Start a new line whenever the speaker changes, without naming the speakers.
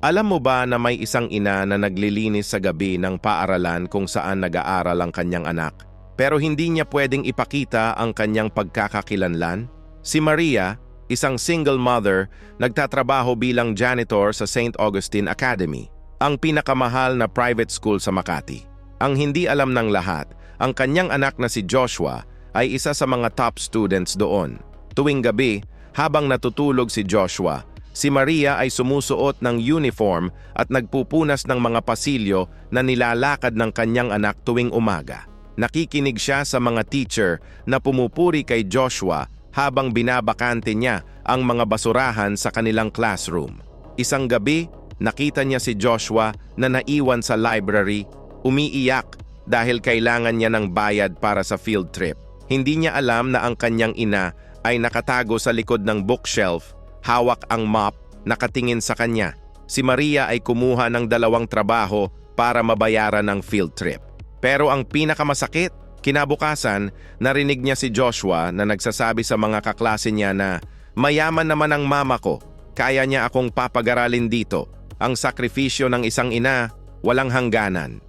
Alam mo ba na may isang ina na naglilinis sa gabi ng paaralan kung saan nag-aaral ang kanyang anak, pero hindi niya pwedeng ipakita ang kanyang pagkakakilanlan? Si Maria, isang single mother, nagtatrabaho bilang janitor sa St. Augustine Academy, ang pinakamahal na private school sa Makati. Ang hindi alam ng lahat, ang kanyang anak na si Joshua ay isa sa mga top students doon. Tuwing gabi, habang natutulog si Joshua, si Maria ay sumusuot ng uniform at nagpupunas ng mga pasilyo na nilalakad ng kanyang anak tuwing umaga. Nakikinig siya sa mga teacher na pumupuri kay Joshua habang binabakante niya ang mga basurahan sa kanilang classroom. Isang gabi, nakita niya si Joshua na naiwan sa library, umiiyak dahil kailangan niya ng bayad para sa field trip. Hindi niya alam na ang kanyang ina ay nakatago sa likod ng bookshelf, hawak ang mop, nakatingin sa kanya. Si Maria ay kumuha ng 2 trabaho para mabayaran ang field trip. Pero ang pinakamasakit, kinabukasan, narinig niya si Joshua na nagsasabi sa mga kaklase niya na, "Mayaman naman ang mama ko, kaya niya akong papagaralin dito. Ang sakripisyo ng isang ina, walang hangganan."